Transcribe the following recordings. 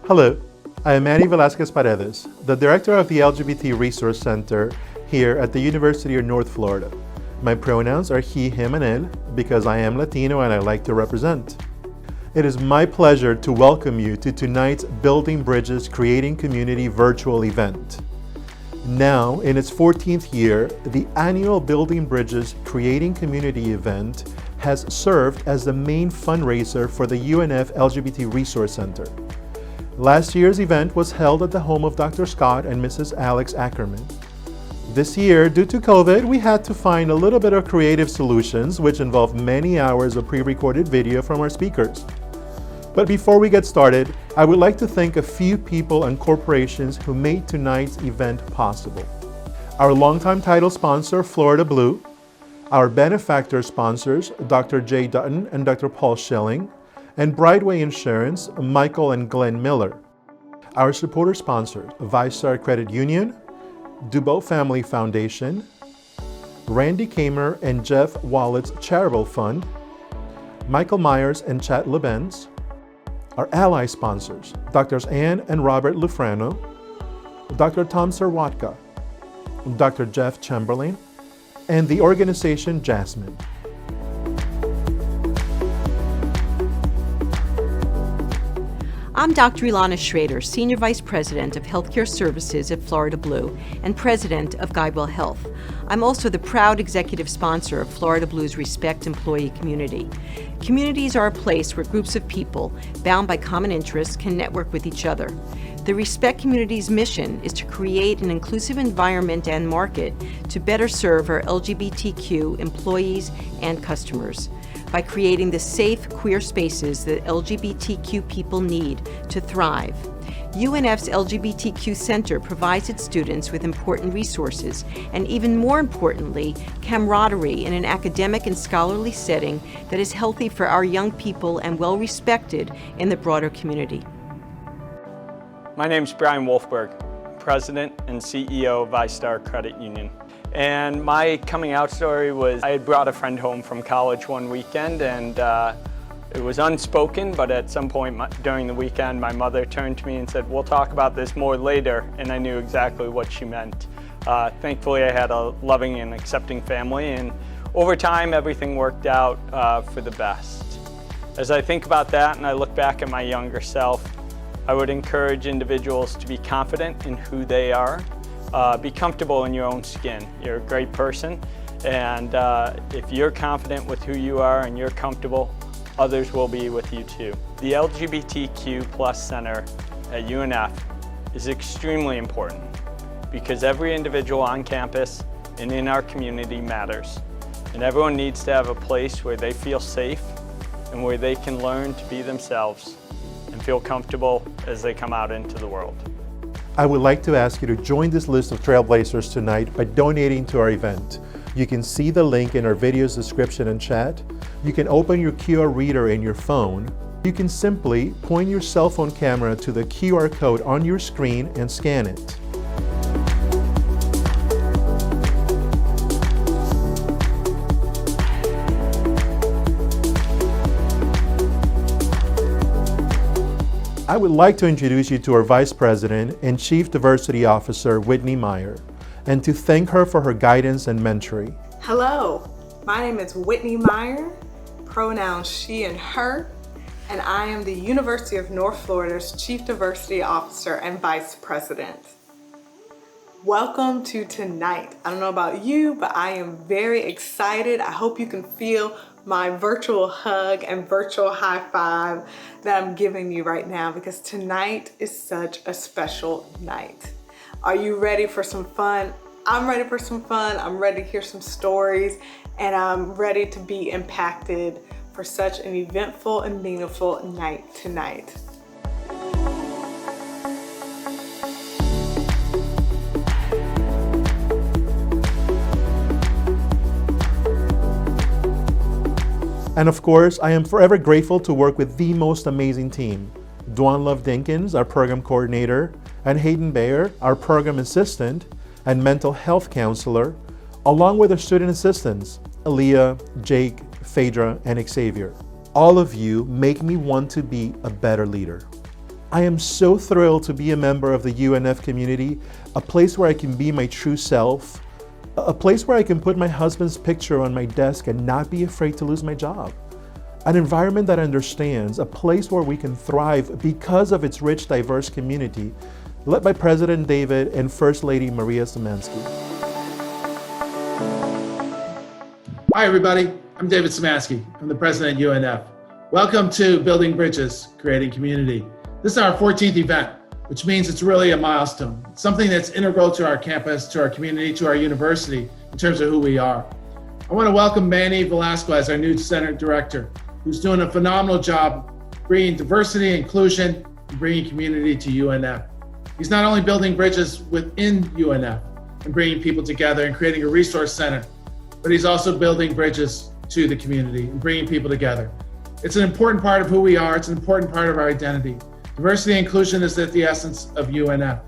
Hello, I am Manny Velasquez Paredes, the director of the LGBT Resource Center here at the University of North Florida. My pronouns are he, him, and él because I am Latino and I like to represent. It is my pleasure to welcome you to tonight's Building Bridges Creating Community virtual event. Now, in its 14th year, the annual Building Bridges Creating Community event has served as the main fundraiser for the UNF LGBT Resource Center. Last year's event was held at the home of Dr. Scott and Mrs. Alex Ackerman. This year, due to COVID, we had to find a little bit of creative solutions, which involved many hours of pre-recorded video from our speakers. But before we get started, I would like to thank a few people and corporations who made tonight's event possible. Our longtime title sponsor, Florida Blue, our benefactor sponsors, Dr. J. DUTTON and Dr. Paul SHILLING, and Brightway Insurance, Michael and Glenn Miller. Our supporter sponsors, ViStar Credit Union, Dubois Family Foundation, Randy Kamer and Jeff Wallett's Charitable Fund, Michael Myers and Chad LEBENZ, our ally sponsors, Drs. Ann and Robert LUFRANO, Dr. Tom SERWATKA, Dr. Jeff Chamberlain, and the organization Jasmine. I'm Dr. Ilana Schrader, Senior Vice President of Healthcare Services at Florida Blue and President of GuideWell Health. I'm also the proud executive sponsor of Florida Blue's Respect Employee Community. Communities are a place where groups of people, bound by common interests, can network with each other. The Respect Community's mission is to create an inclusive environment and market to better serve our LGBTQ employees and customers, by creating the safe, queer spaces that LGBTQ people need to thrive. UNF's LGBTQ Center provides its students with important resources and, even more importantly, camaraderie in an academic and scholarly setting that is healthy for our young people and well-respected in the broader community. My name's Brian Wolfberg, President and CEO of ViStar Credit Union. And my coming out story was I had brought a friend home from college one weekend, and it was unspoken, but at some point during the weekend my mother turned to me and said, "We'll talk about this more later," and I knew exactly what she meant. Thankfully I had a loving and accepting family, and over time everything worked out for the best. As I think about that and I look back at my younger self, I would encourage individuals to be confident in who they are. Be comfortable in your own skin. You're a great person, and if you're confident with who you are and you're comfortable, others will be with you too. The LGBTQ+ Center at UNF is extremely important because every individual on campus and in our community matters, and everyone needs to have a place where they feel safe and where they can learn to be themselves and feel comfortable as they come out into the world. I would like to ask you to join this list of trailblazers tonight by donating to our event. You can see the link in our video's description and chat. You can open your QR reader in your phone. You can simply point your cell phone camera to the QR code on your screen and scan it. I would like to introduce you to our Vice President and Chief Diversity Officer, Whitney Meyer, and to thank her for her guidance and mentoring. Hello, my name is Whitney Meyer, pronouns she and her, and I am the University of North Florida's Chief Diversity Officer and Vice President. Welcome to tonight. I don't know about you, but I am very excited. I hope you can feel my virtual hug and virtual high five that I'm giving you right now, because tonight is such a special night. Are you ready for some fun? I'm ready for some fun. I'm ready to hear some stories, and I'm ready to be impacted for such an eventful and meaningful night tonight. And of course, I am forever grateful to work with the most amazing team. Dwan Love Dinkins, our program coordinator, and Hayden Bayer, our program assistant and mental health counselor, along with our student assistants, Aaliyah, Jake, Phaedra, and Xavier. All of you make me want to be a better leader. I am so thrilled to be a member of the UNF community, a place where I can be my true self, a place where I can put my husband's picture on my desk and not be afraid to lose my job. An environment that understands, a place where we can thrive because of its rich, diverse community, led by President David and First Lady Maria Szymanski. Hi everybody, I'm David Szymanski. I'm the president of UNF. Welcome to Building Bridges, Creating Community. This is our 14th event, which means it's really a milestone. It's something that's integral to our campus, to our community, to our university in terms of who we are. I want to welcome Manny Velasquez, our new center director, who's doing a phenomenal job bringing diversity, inclusion, and bringing community to UNF. He's not only building bridges within UNF and bringing people together and creating a resource center, but he's also building bridges to the community and bringing people together. It's an important part of who we are. It's an important part of our identity. Diversity and inclusion is at the essence of UNF.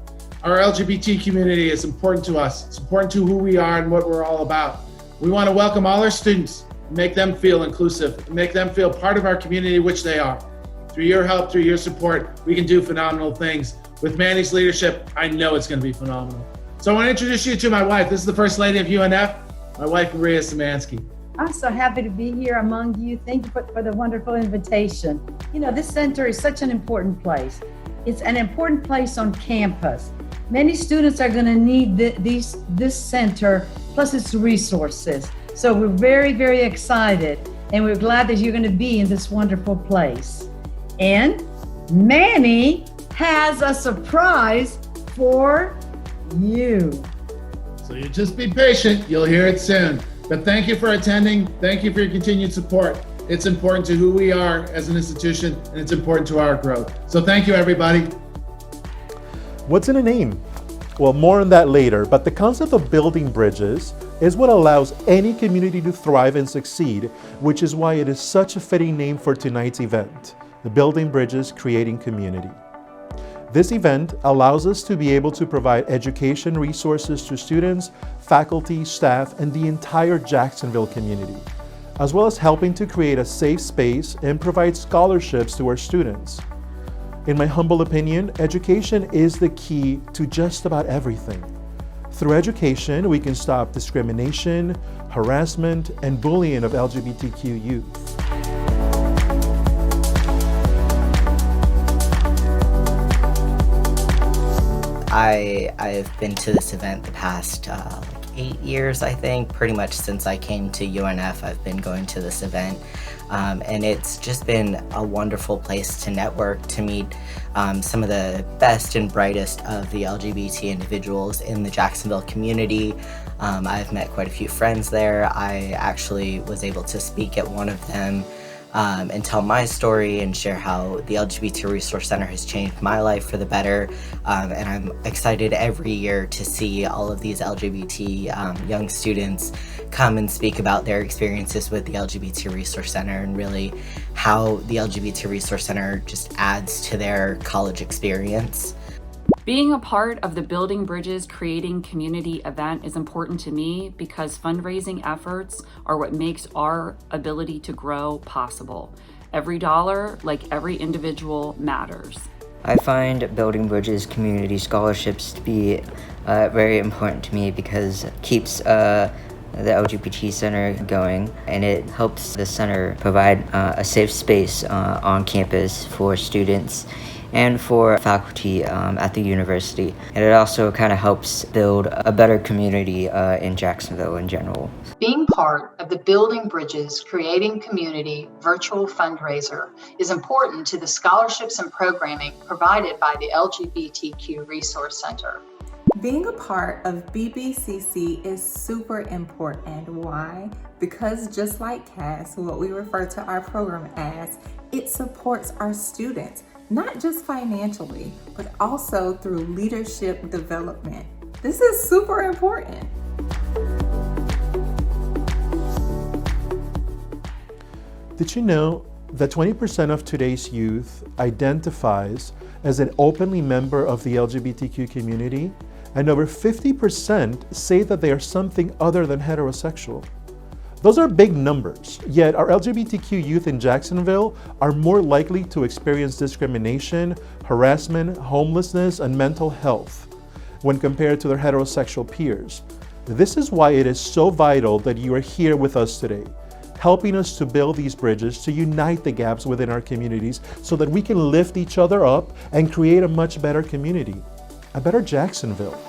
Our LGBT community is important to us. It's important to who we are and what we're all about. We want to welcome all our students, make them feel inclusive, make them feel part of our community, which they are. Through your help, through your support, we can do phenomenal things. With Manny's leadership, I know it's going to be phenomenal. So I want to introduce you to my wife. This is the First Lady of UNF. My wife, Maria Szymanski. I'm so happy to be here among you. Thank you for the wonderful invitation. You know, this center is such an important place. It's an important place on campus. Many students are going to need this center, plus its resources. So we're very, very excited, and we're glad that you're going to be in this wonderful place. And Manny has a surprise for you. So you just be patient, you'll hear it soon. But thank you for attending. Thank you for your continued support. It's important to who we are as an institution, and it's important to our growth. So thank you, everybody. What's in a name? Well, more on that later, but the concept of building bridges is what allows any community to thrive and succeed, which is why it is such a fitting name for tonight's event, the Building Bridges, Creating Community. This event allows us to be able to provide education resources to students, faculty, staff, and the entire Jacksonville community, as well as helping to create a safe space and provide scholarships to our students. In my humble opinion, education is the key to just about everything. Through education, we can stop discrimination, harassment, and bullying of LGBTQ youth. I've been to this event the past 8 years, I think. Pretty much since I came to UNF, I've been going to this event. And it's just been a wonderful place to network, to meet some of the best and brightest of the LGBT individuals in the Jacksonville community. I've met quite a few friends there. I actually was able to speak at one of them and tell my story and share how the LGBT Resource Center has changed my life for the better. And I'm excited every year to see all of these LGBT young students come and speak about their experiences with the LGBT Resource Center and really how the LGBT Resource Center just adds to their college experience. Being a part of the Building Bridges, Creating Community event is important to me because fundraising efforts are what makes our ability to grow possible. Every dollar, like every individual, matters. I find Building Bridges community scholarships to be very important to me because it keeps the LGBT Center going, and it helps the center provide a safe space on campus for students and for faculty at the university. And it also kind of helps build a better community in Jacksonville in general. Being part of the Building Bridges, Creating Community virtual fundraiser is important to the scholarships and programming provided by the LGBTQ Resource Center. Being a part of BBCC is super important. Why? Because just like CAS, what we refer to our program as, it supports our students, not just financially, but also through leadership development. This is super important. Did you know that 20% of today's youth identifies as an openly member of the LGBTQ community? And over 50% say that they are something other than heterosexual. Those are big numbers, yet our LGBTQ youth in Jacksonville are more likely to experience discrimination, harassment, homelessness, and mental health when compared to their heterosexual peers. This is why it is so vital that you are here with us today, helping us to build these bridges, to unite the gaps within our communities so that we can lift each other up and create a much better community, a better Jacksonville.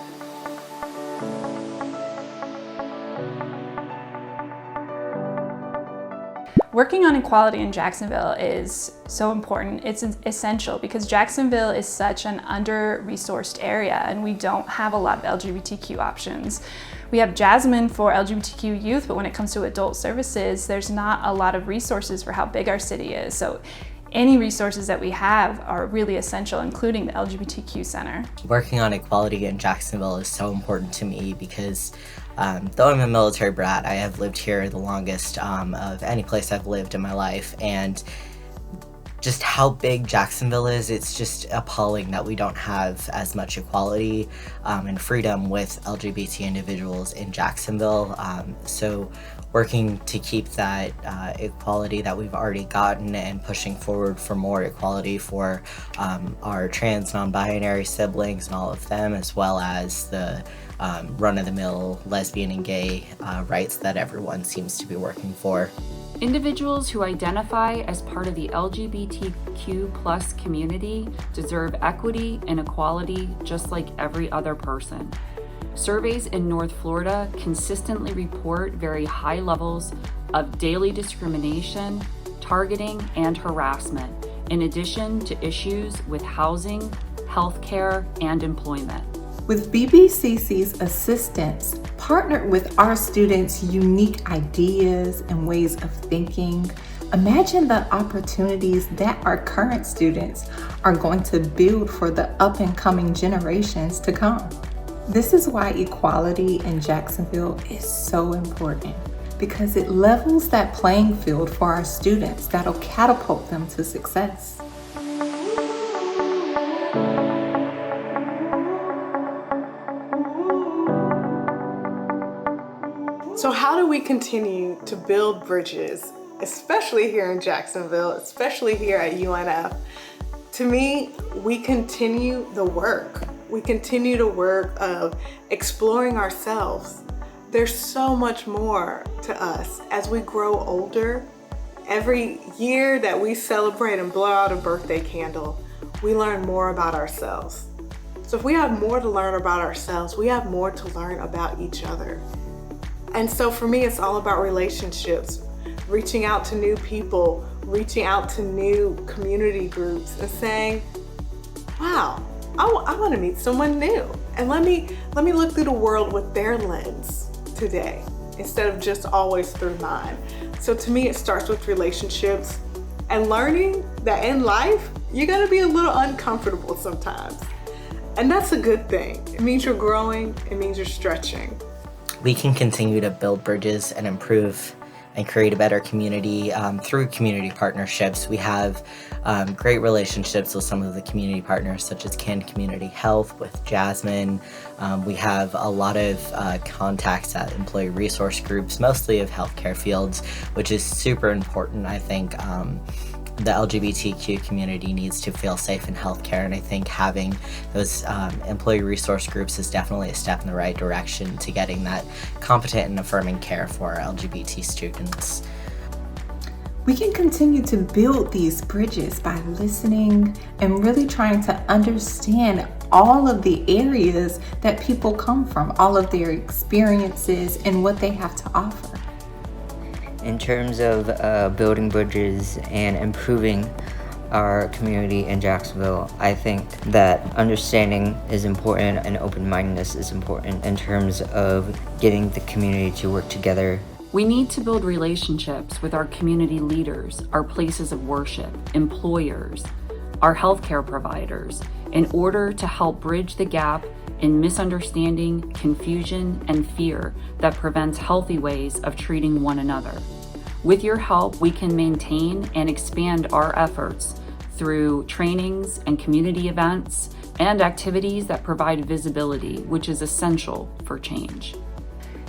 Working on equality in Jacksonville is so important. It's essential because Jacksonville is such an under-resourced area and we don't have a lot of LGBTQ options. We have Jasmine for LGBTQ youth, but when it comes to adult services, there's not a lot of resources for how big our city is. So any resources that we have are really essential, including the LGBTQ Center. Working on equality in Jacksonville is so important to me because though I'm a military brat, I have lived here the longest of any place I've lived in my life, and just how big Jacksonville is, it's just appalling that we don't have as much equality and freedom with LGBT individuals in Jacksonville. So working to keep that equality that we've already gotten and pushing forward for more equality for our trans, non-binary siblings and all of them, as well as the run-of-the-mill lesbian and gay rights that everyone seems to be working for. Individuals who identify as part of the LGBTQ+ community deserve equity and equality just like every other person. Surveys in North Florida consistently report very high levels of daily discrimination, targeting, and harassment, in addition to issues with housing, healthcare, and employment. With BBCC's assistance, partnered with our students' unique ideas and ways of thinking, imagine the opportunities that our current students are going to build for the up and coming generations to come. This is why equality in Jacksonville is so important, because it levels that playing field for our students that'll catapult them to success. So how do we continue to build bridges, especially here in Jacksonville, especially here at UNF? To me, we continue the work. We continue the work of exploring ourselves. There's so much more to us as we grow older. Every year that we celebrate and blow out a birthday candle, we learn more about ourselves. So if we have more to learn about ourselves, we have more to learn about each other. And so for me, it's all about relationships, reaching out to new people, reaching out to new community groups and saying, wow, I want to meet someone new. And let me look through the world with their lens today, instead of just always through mine. So to me, it starts with relationships and learning that in life, you're gonna be a little uncomfortable sometimes. And that's a good thing. It means you're growing, it means you're stretching. We can continue to build bridges and improve and create a better community through community partnerships. We have great relationships with some of the community partners, such as Canned Community Health with Jasmine. We have a lot of contacts at employee resource groups, mostly of healthcare fields, which is super important. I think the LGBTQ community needs to feel safe in healthcare, and I think having those employee resource groups is definitely a step in the right direction to getting that competent and affirming care for our LGBT students. We can continue to build these bridges by listening and really trying to understand all of the areas that people come from, all of their experiences and what they have to offer. In terms of building bridges and improving our community in Jacksonville, I think that understanding is important and open-mindedness is important in terms of getting the community to work together. We need to build relationships with our community leaders, our places of worship, employers, our healthcare providers, in order to help bridge the gap in misunderstanding, confusion, and fear that prevents healthy ways of treating one another. With your help, we can maintain and expand our efforts through trainings and community events and activities that provide visibility, which is essential for change.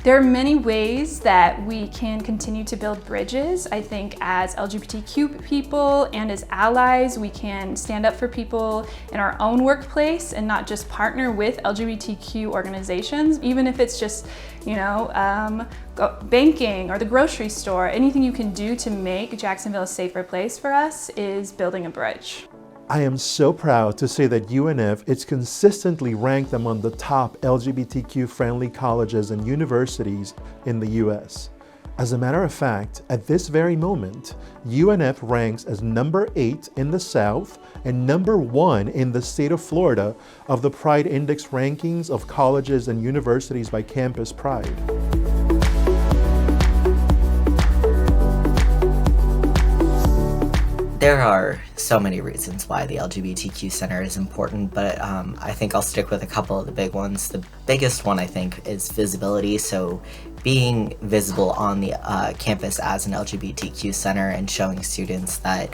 There are many ways that we can continue to build bridges. I think as LGBTQ people and as allies, we can stand up for people in our own workplace and not just partner with LGBTQ organizations, even if it's just, banking or the grocery store. Anything you can do to make Jacksonville a safer place for us is building a bridge. I am so proud to say that UNF is consistently ranked among the top LGBTQ-friendly colleges and universities in the US. As a matter of fact, at this very moment, UNF ranks as number 8 in the South and number 1 in the state of Florida of the Pride Index rankings of colleges and universities by Campus Pride. There are so many reasons why the LGBTQ Center is important, but I think I'll stick with a couple of the big ones. The biggest one, I think, is visibility. So being visible on the campus as an LGBTQ center and showing students that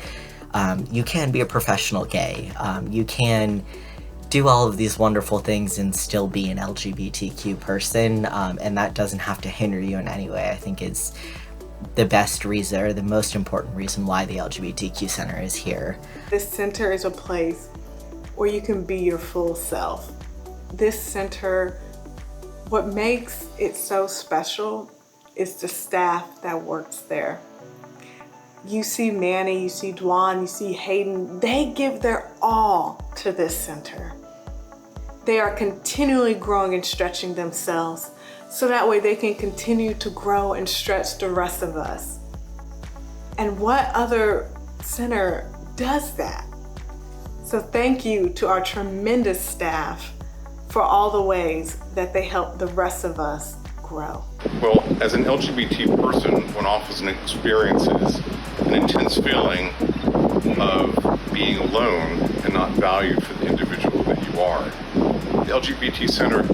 you can be a professional gay, you can do all of these wonderful things and still be an LGBTQ person, and that doesn't have to hinder you in any way. I think is the best reason, or the most important reason why the LGBTQ Center is here. This center is a place where you can be your full self. This center, what makes it so special is the staff that works there. You see Manny, you see Dwan, you see Hayden, they give their all to this center. They are continually growing and stretching themselves so that way they can continue to grow and stretch the rest of us. And what other center does that? So thank you to our tremendous staff for all the ways that they help the rest of us grow. Well, as an LGBT person, one often experiences an intense feeling of being alone and not valued for the individual that you are. The LGBT Center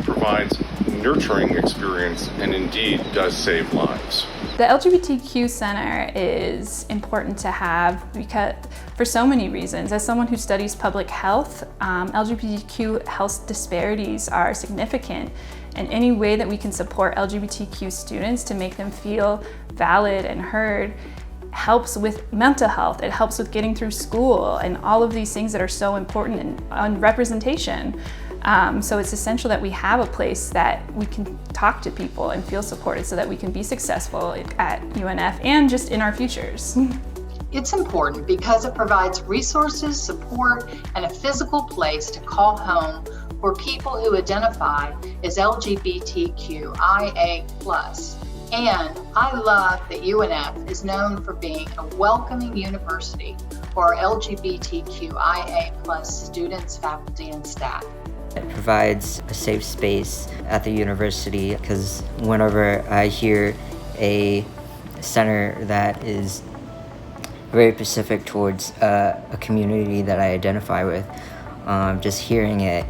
provides nurturing experience and indeed does save lives. The LGBTQ Center is important to have because for so many reasons. As someone who studies public health, LGBTQ health disparities are significant, and any way that we can support LGBTQ students to make them feel valid and heard helps with mental health, it helps with getting through school, and all of these things that are so important on representation. So it's essential that we have a place that we can talk to people and feel supported so that we can be successful at UNF and just in our futures. It's important because it provides resources, support, and a physical place to call home for people who identify as LGBTQIA+. And I love that UNF is known for being a welcoming university for LGBTQIA+ students, faculty, and staff. It provides a safe space at the university because whenever I hear a center that is very specific towards a community that I identify with, just hearing it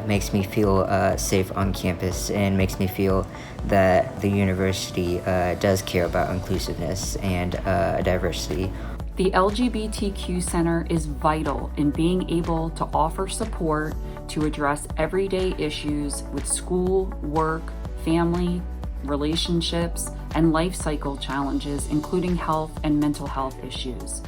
makes me feel safe on campus and makes me feel that the university does care about inclusiveness and diversity. The LGBTQ Center is vital in being able to offer support to address everyday issues with school, work, family, relationships, and life cycle challenges, including health and mental health issues.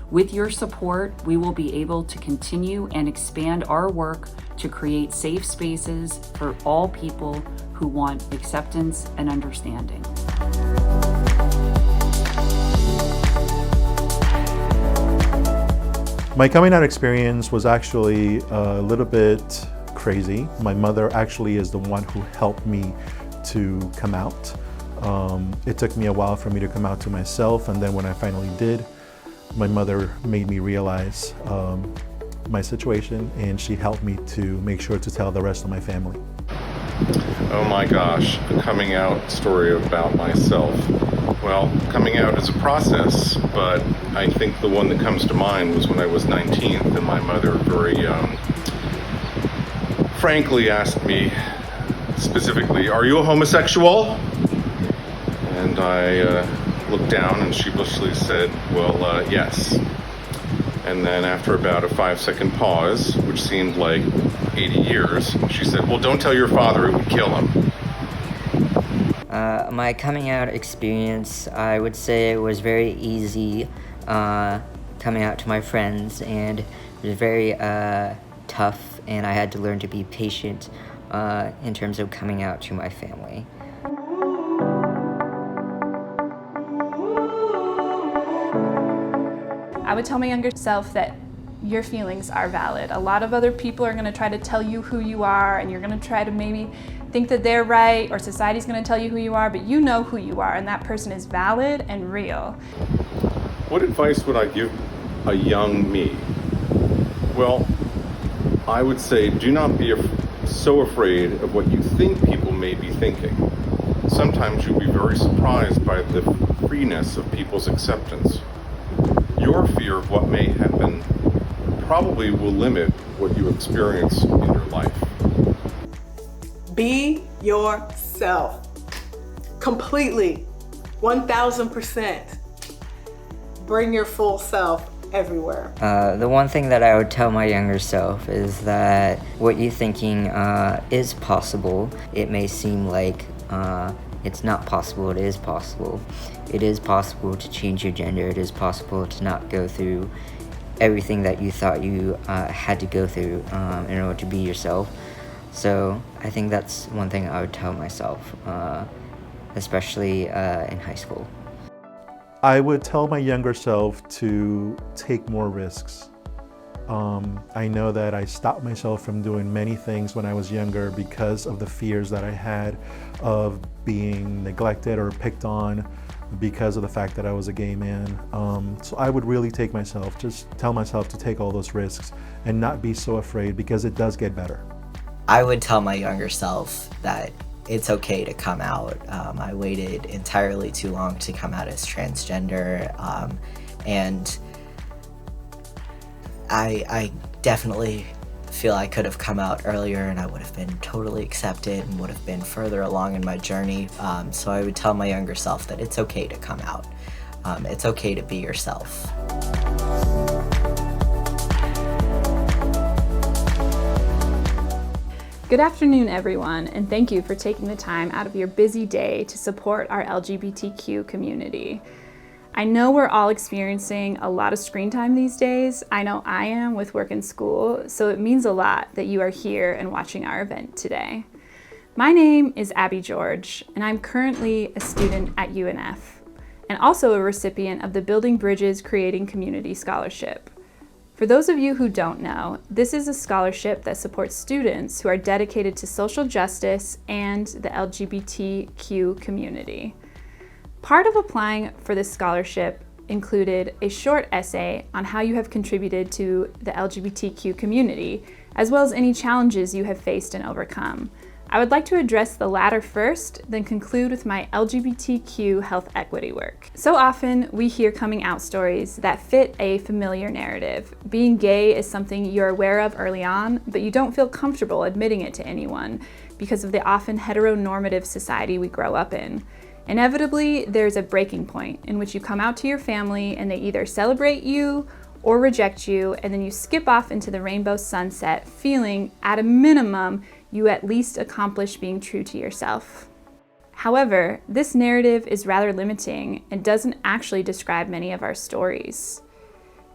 With your support, we will be able to continue and expand our work to create safe spaces for all people who want acceptance and understanding. My coming out experience was actually a little bit crazy. My mother actually is the one who helped me to come out. It took me a while for me to come out to myself, and then when I finally did, my mother made me realize my situation, and she helped me to make sure to tell the rest of my family. Oh my gosh, a coming out story about myself. Well, coming out is a process, but I think the one that comes to mind was when I was 19, and my mother very frankly asked me specifically, "Are you a homosexual?" And I looked down and sheepishly said, "Well, yes." And then after about a 5-second pause, which seemed like 80 years, she said, "Well, don't tell your father, it would kill him." My coming out experience, I would say it was very easy coming out to my friends, and it was very tough, and I had to learn to be patient in terms of coming out to my family. I would tell my younger self that your feelings are valid. A lot of other people are going to try to tell you who you are, and you're going to try to maybe think that they're right, or society's going to tell you who you are, but you know who you are, and that person is valid and real. What advice would I give a young me? Well, I would say do not be so afraid of what you think people may be thinking. Sometimes you'll be very surprised by the freeness of people's acceptance. Your fear of what may happen probably will limit what you experience in your life. Be yourself. Completely. 1000%. Bring your full self everywhere. The one thing that I would tell my younger self is that what you're thinking is possible. It may seem like it's not possible. It is possible. It is possible to change your gender. It is possible to not go through everything that you thought you had to go through in order to be yourself. So I think that's one thing I would tell myself, especially in high school. I would tell my younger self to take more risks. I know that I stopped myself from doing many things when I was younger because of the fears that I had of being neglected or picked on because of the fact that I was a gay man. So I would really just tell myself to take all those risks and not be so afraid, because it does get better. I would tell my younger self that it's okay to come out. I waited entirely too long to come out as transgender, and I definitely feel I could have come out earlier, and I would have been totally accepted and would have been further along in my journey. So I would tell my younger self that it's okay to come out. It's okay to be yourself. Good afternoon, everyone, and thank you for taking the time out of your busy day to support our LGBTQ community. I know we're all experiencing a lot of screen time these days. I know I am with work and school, so it means a lot that you are here and watching our event today. My name is Abby George, and I'm currently a student at UNF, and also a recipient of the Building Bridges Creating Community Scholarship. For those of you who don't know, this is a scholarship that supports students who are dedicated to social justice and the LGBTQ community. Part of applying for this scholarship included a short essay on how you have contributed to the LGBTQ community, as well as any challenges you have faced and overcome. I would like to address the latter first, then conclude with my LGBTQ health equity work. So often we hear coming out stories that fit a familiar narrative. Being gay is something you're aware of early on, but you don't feel comfortable admitting it to anyone because of the often heteronormative society we grow up in. Inevitably, there's a breaking point in which you come out to your family and they either celebrate you or reject you, and then you skip off into the rainbow sunset feeling, at a minimum, you at least accomplished being true to yourself. However, this narrative is rather limiting and doesn't actually describe many of our stories.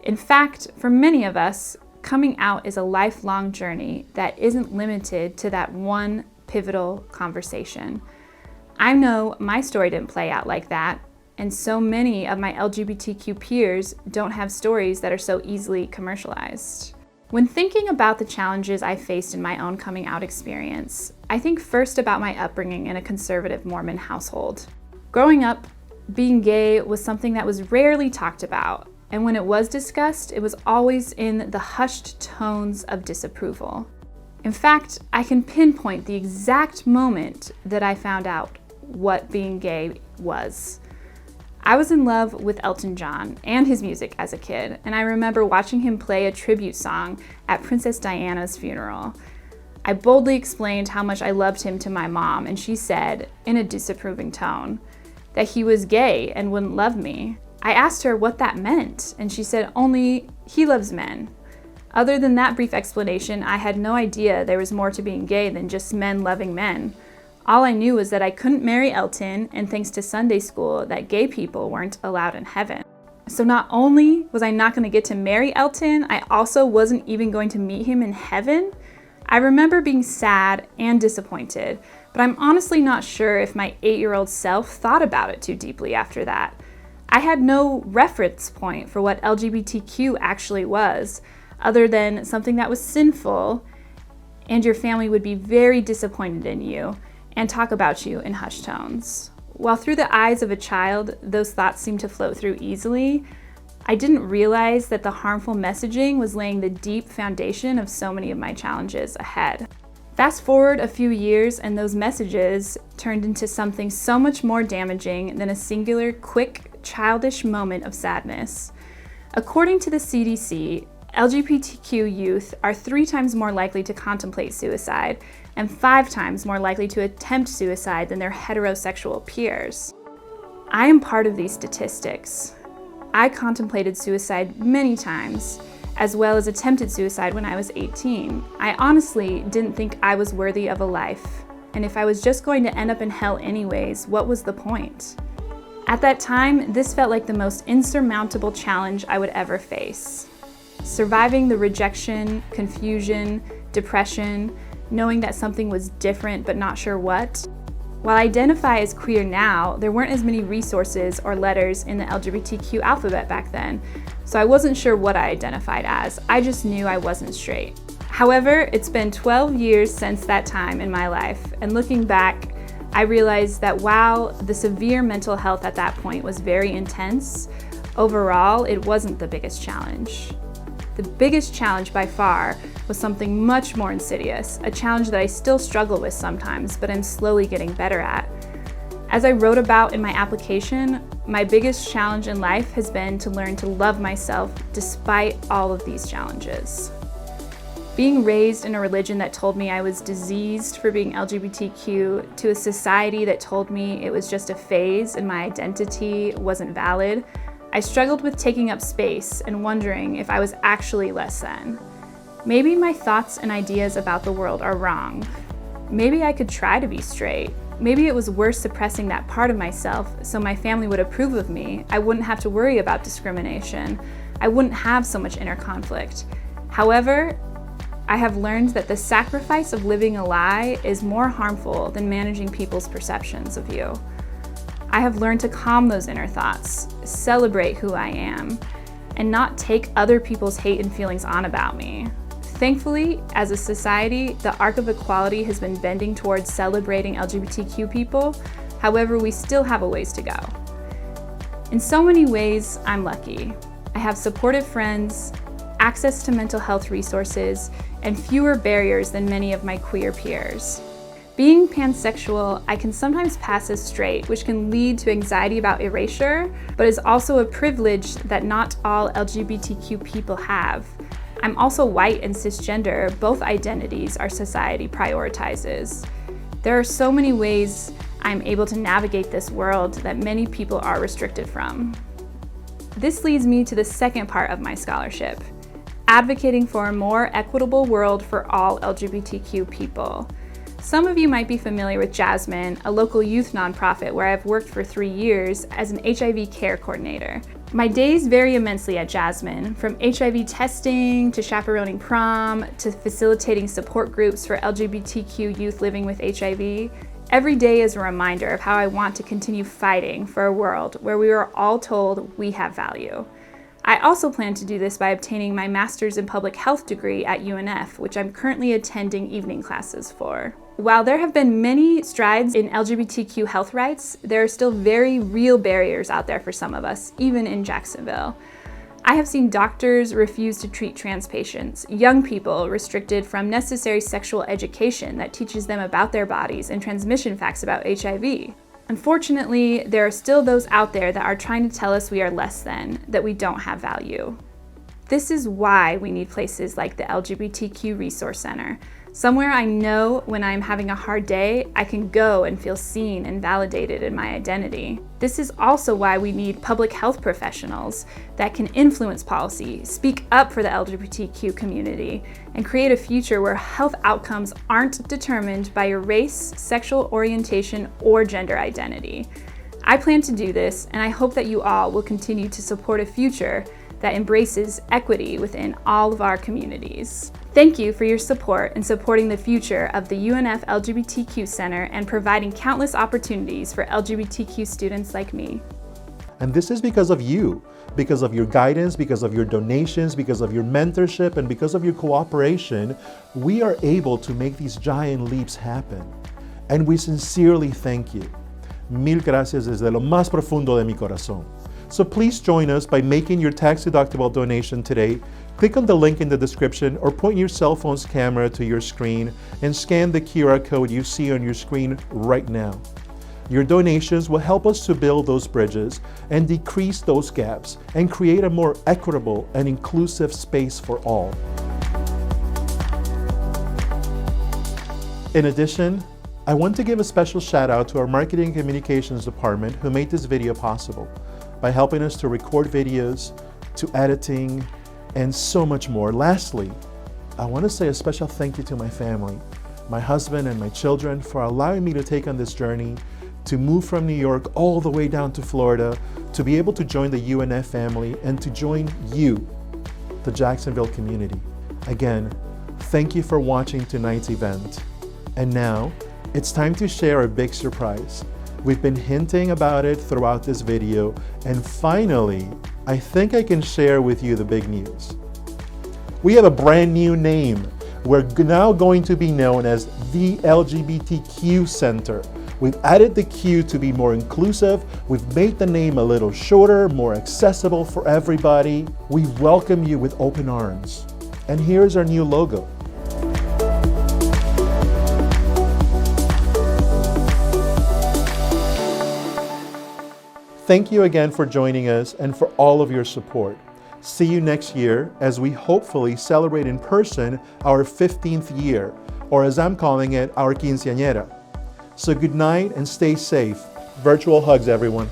In fact, for many of us, coming out is a lifelong journey that isn't limited to that one pivotal conversation. I know my story didn't play out like that, and so many of my LGBTQ peers don't have stories that are so easily commercialized. When thinking about the challenges I faced in my own coming out experience, I think first about my upbringing in a conservative Mormon household. Growing up, being gay was something that was rarely talked about, and when it was discussed, it was always in the hushed tones of disapproval. In fact, I can pinpoint the exact moment that I found out what being gay was. I was in love with Elton John and his music as a kid, and I remember watching him play a tribute song at Princess Diana's funeral. I boldly explained how much I loved him to my mom, and she said, in a disapproving tone, that he was gay and wouldn't love me. I asked her what that meant, and she said only he loves men. Other than that brief explanation, I had no idea there was more to being gay than just men loving men. All I knew was that I couldn't marry Elton, and thanks to Sunday school, that gay people weren't allowed in heaven. So not only was I not going to get to marry Elton, I also wasn't even going to meet him in heaven. I remember being sad and disappointed, but I'm honestly not sure if my 8-year-old self thought about it too deeply after that. I had no reference point for what LGBTQ actually was, other than something that was sinful, and your family would be very disappointed in you and talk about you in hushed tones. While through the eyes of a child, those thoughts seemed to float through easily, I didn't realize that the harmful messaging was laying the deep foundation of so many of my challenges ahead. Fast forward a few years and those messages turned into something so much more damaging than a singular, quick, childish moment of sadness. According to the CDC, LGBTQ youth are 3 times more likely to contemplate suicide and 5 times more likely to attempt suicide than their heterosexual peers. I am part of these statistics. I contemplated suicide many times, as well as attempted suicide when I was 18. I honestly didn't think I was worthy of a life, and if I was just going to end up in hell anyways, what was the point? At that time, this felt like the most insurmountable challenge I would ever face. Surviving the rejection, confusion, depression, knowing that something was different but not sure what. While I identify as queer now, there weren't as many resources or letters in the LGBTQ alphabet back then, so I wasn't sure what I identified as. I just knew I wasn't straight. However, it's been 12 years since that time in my life, and looking back, I realized that while the severe mental health at that point was very intense, overall, it wasn't the biggest challenge. The biggest challenge by far was something much more insidious, a challenge that I still struggle with sometimes, but I'm slowly getting better at. As I wrote about in my application, my biggest challenge in life has been to learn to love myself despite all of these challenges. Being raised in a religion that told me I was diseased for being LGBTQ, to a society that told me it was just a phase and my identity wasn't valid, I struggled with taking up space and wondering if I was actually less than. Maybe my thoughts and ideas about the world are wrong. Maybe I could try to be straight. Maybe it was worth suppressing that part of myself so my family would approve of me. I wouldn't have to worry about discrimination. I wouldn't have so much inner conflict. However, I have learned that the sacrifice of living a lie is more harmful than managing people's perceptions of you. I have learned to calm those inner thoughts, celebrate who I am, and not take other people's hate and feelings on about me. Thankfully, as a society, the arc of equality has been bending towards celebrating LGBTQ people. However, we still have a ways to go. In so many ways, I'm lucky. I have supportive friends, access to mental health resources, and fewer barriers than many of my queer peers. Being pansexual, I can sometimes pass as straight, which can lead to anxiety about erasure, but is also a privilege that not all LGBTQ people have. I'm also white and cisgender, both identities our society prioritizes. There are so many ways I'm able to navigate this world that many people are restricted from. This leads me to the second part of my scholarship, advocating for a more equitable world for all LGBTQ people. Some of you might be familiar with Jasmine, a local youth nonprofit where I've worked for 3 years as an HIV care coordinator. My days vary immensely at Jasmine, from HIV testing to chaperoning prom to facilitating support groups for LGBTQ youth living with HIV. Every day is a reminder of how I want to continue fighting for a world where we are all told we have value. I also plan to do this by obtaining my Master's in Public Health degree at UNF, which I'm currently attending evening classes for. While there have been many strides in LGBTQ health rights, there are still very real barriers out there for some of us, even in Jacksonville. I have seen doctors refuse to treat trans patients, young people restricted from necessary sexual education that teaches them about their bodies and transmission facts about HIV. Unfortunately, there are still those out there that are trying to tell us we are less than, that we don't have value. This is why we need places like the LGBTQ Resource Center, Somewhere I know when I'm having a hard day, I can go and feel seen and validated in my identity. This is also why we need public health professionals that can influence policy, speak up for the LGBTQ community, and create a future where health outcomes aren't determined by your race, sexual orientation, or gender identity. I plan to do this, and I hope that you all will continue to support a future that embraces equity within all of our communities. Thank you for your support in supporting the future of the UNF LGBTQ Center and providing countless opportunities for LGBTQ students like me. And this is because of you, because of your guidance, because of your donations, because of your mentorship, and because of your cooperation, we are able to make these giant leaps happen. And we sincerely thank you. Mil gracias desde lo más profundo de mi corazón. So please join us by making your tax-deductible donation today. Click on the link in the description or point your cell phone's camera to your screen and scan the QR code you see on your screen right now. Your donations will help us to build those bridges and decrease those gaps and create a more equitable and inclusive space for all. In addition, I want to give a special shout out to our Marketing and Communications department who made this video possible by helping us to record videos, to editing, and so much more. Lastly, I want to say a special thank you to my family, my husband and my children, for allowing me to take on this journey, to move from New York all the way down to Florida, to be able to join the UNF family and to join you, the Jacksonville community. Again, thank you for watching tonight's event. And now, it's time to share a big surprise. We've been hinting about it throughout this video, and finally, I think I can share with you the big news. We have a brand new name. We're now going to be known as the LGBTQ Center. We've added the Q to be more inclusive. We've made the name a little shorter, more accessible for everybody. We welcome you with open arms. And here's our new logo. Thank you again for joining us and for all of your support. See you next year as we hopefully celebrate in person our 15th year, or as I'm calling it, our quinceañera. So good night and stay safe. Virtual hugs, everyone.